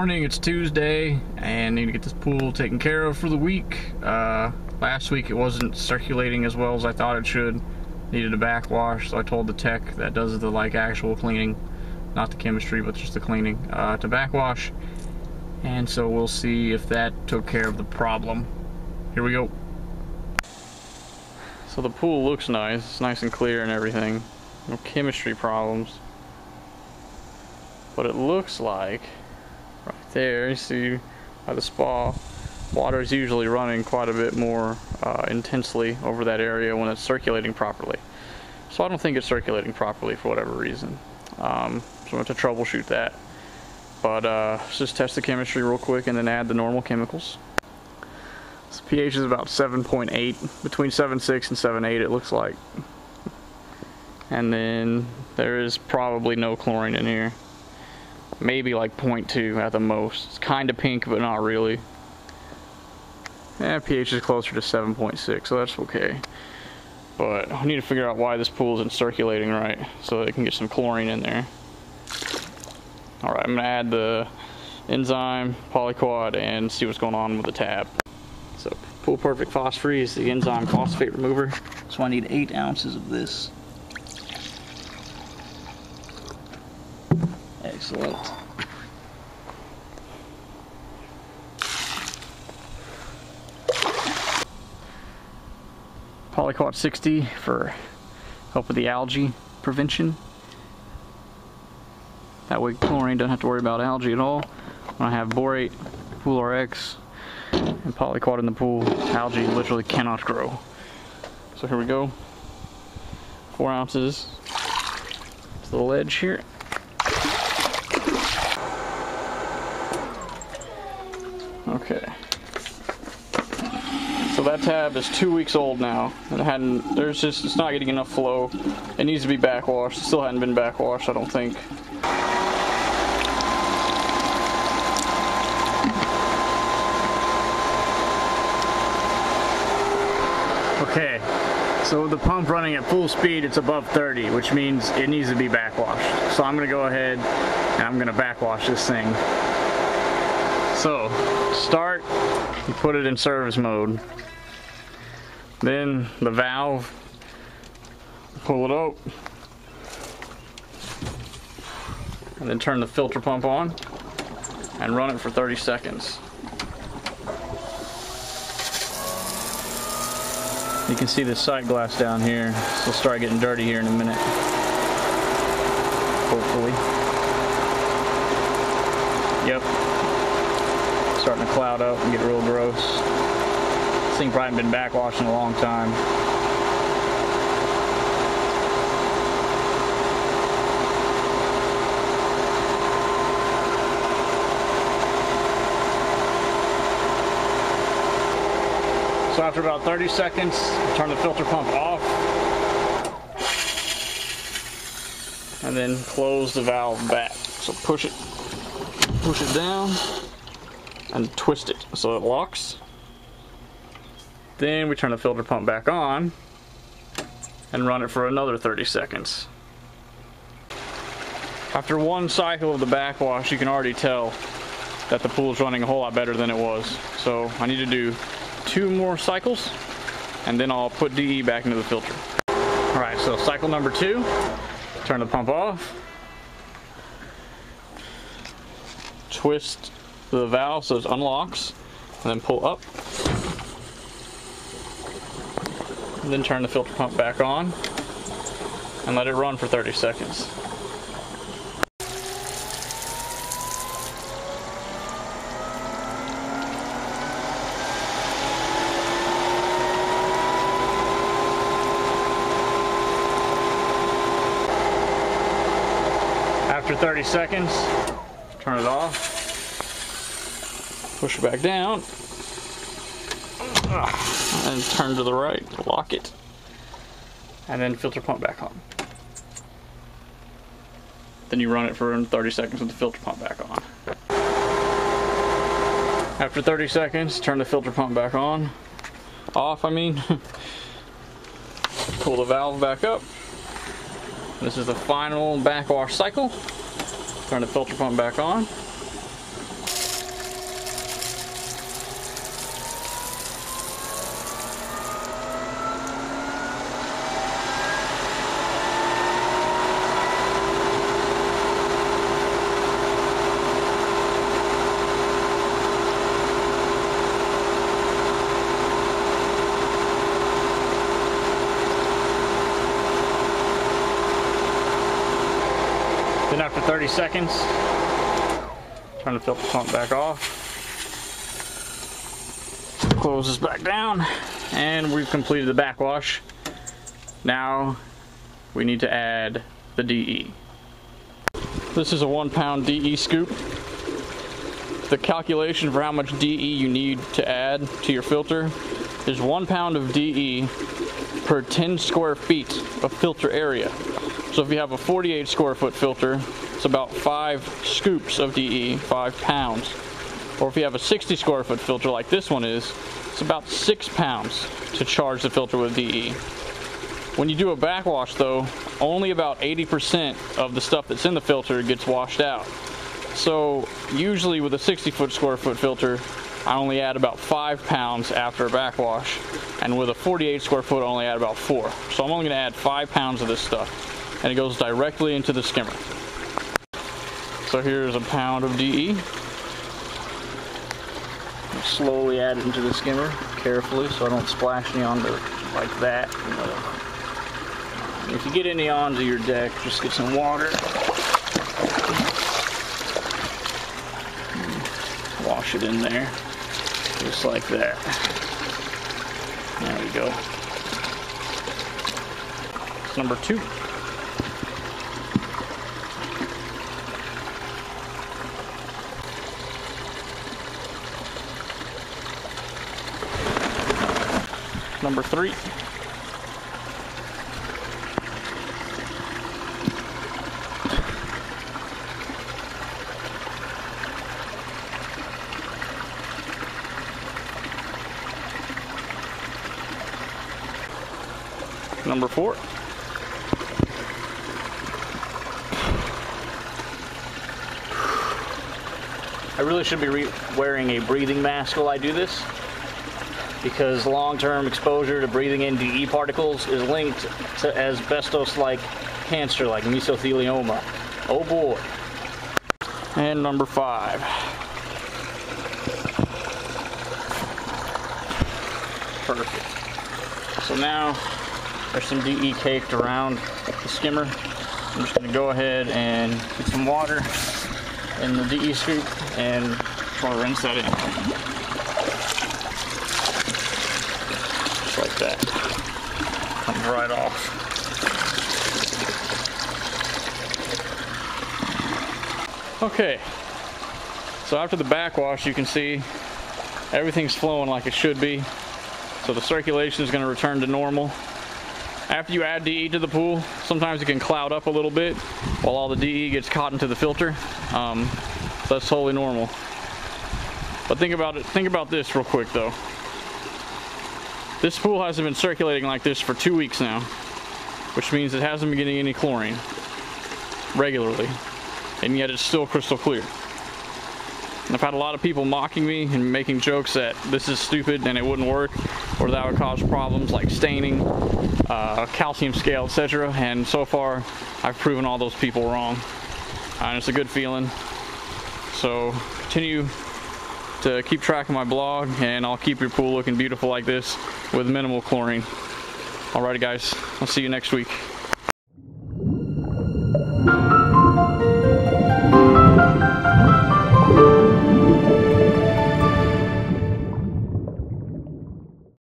morning, it's Tuesday, and need to get this pool taken care of for the week. Last week it wasn't circulating as well as I thought it should. Needed a backwash, so I told the tech that does the actual cleaning, not the chemistry, but just the cleaning, to backwash. And so we'll see if that took care of the problem. Here we go. So the pool looks nice. It's nice and clear and everything. No chemistry problems. But it looks like right there, you see by the spa, water is usually running quite a bit more intensely over that area when it's circulating properly. So I don't think it's circulating properly for whatever reason. So I'm going to troubleshoot that. But let's just test the chemistry real quick and then add the normal chemicals. So pH is about 7.8, between 7.6 and 7.8 it looks like. And then there is probably no chlorine in here. Maybe like 0.2 at the most. It's kind of pink, but not really. Yeah, pH is closer to 7.6, so that's okay. But I need to figure out why this pool isn't circulating right, so that I can get some chlorine in there. Alright, I'm going to add the enzyme, polyquat, and see what's going on with the tab. So, Pool Perfect Phosphate is the enzyme phosphate remover. So I need 8 ounces of this. Excellent. Quat60 for help with the algae prevention. That way chlorine doesn't have to worry about algae at all. When I have Borate, PoolRX, and polyquat in the pool, algae literally cannot grow. So here we go. 4 ounces to the ledge here. Okay. So that tab is 2 weeks old now, and it's not getting enough flow. It needs to be backwashed. It still hadn't been backwashed, I don't think. Okay, so with the pump running at full speed, it's above 30, which means it needs to be backwashed. So I'm gonna go ahead and I'm gonna backwash this thing. So, start, you put it in service mode. Then the valve, pull it up, and then turn the filter pump on and run it for 30 seconds. You can see the sight glass down here, so it'll start getting dirty here in a minute, hopefully. Yep. Starting to cloud up and get real gross. This thing probably hasn't been backwashed in a long time. So after about 30 seconds, turn the filter pump off and then close the valve back. So push it down and twist it so it locks. Then we turn the filter pump back on and run it for another 30 seconds. After one cycle of the backwash, you can already tell that the pool is running a whole lot better than it was. So I need to do 2 more cycles and then I'll put DE back into the filter. Alright, so cycle number 2, turn the pump off, twist the valve so it unlocks, and then pull up, and then turn the filter pump back on and let it run for 30 seconds. After 30 seconds, turn it off, push it back down, and turn to the right, lock it, and then filter pump back on. Then you run it for 30 seconds with the filter pump back on. After 30 seconds, turn the filter pump back on, off I mean, pull the valve back up. This is the final backwash cycle. Turn the filter pump back on. 30 seconds. Turn the filter pump back off. Close this back down, and we've completed the backwash. Now we need to add the DE. This is a 1 pound DE scoop. The calculation for how much DE you need to add to your filter is 1 pound of DE per 10 square feet of filter area. So if you have a 48 square foot filter, it's about 5 scoops of DE, 5 pounds. Or if you have a 60 square foot filter like this one is, it's about 6 pounds to charge the filter with DE. When you do a backwash though, only about 80% of the stuff that's in the filter gets washed out. So usually with a 60 square foot filter, I only add about 5 pounds after a backwash, and with a 48 square foot I only add about 4. So I'm only going to add 5 pounds of this stuff, and it goes directly into the skimmer. So here's a pound of DE. Slowly add it into the skimmer, carefully, so I don't splash any onto like that. You know. If you get any onto your deck, just get some water. Wash it in there, just like that. There we go. Number 2. Number 3. Number 4. I really should be wearing a breathing mask while I do this, because long-term exposure to breathing in DE particles is linked to asbestos-like cancer like mesothelioma. Oh boy. And number 5. Perfect. So now there's some DE caked around the skimmer. I'm just going to go ahead and get some water in the DE scoop and try to rinse that in. Just like that. Comes right off. Okay, so after the backwash, you can see everything's flowing like it should be. So the circulation is going to return to normal. After you add DE to the pool, sometimes it can cloud up a little bit while all the DE gets caught into the filter. So that's totally normal. But think about this real quick though. This pool hasn't been circulating like this for 2 weeks now, which means it hasn't been getting any chlorine regularly, and yet it's still crystal clear. And I've had a lot of people mocking me and making jokes that this is stupid and it wouldn't work, or that would cause problems like staining, calcium scale, etc. And so far, I've proven all those people wrong. And it's a good feeling. So continue to keep track of my blog, and I'll keep your pool looking beautiful like this with minimal chlorine. Alrighty guys, I'll see you next week.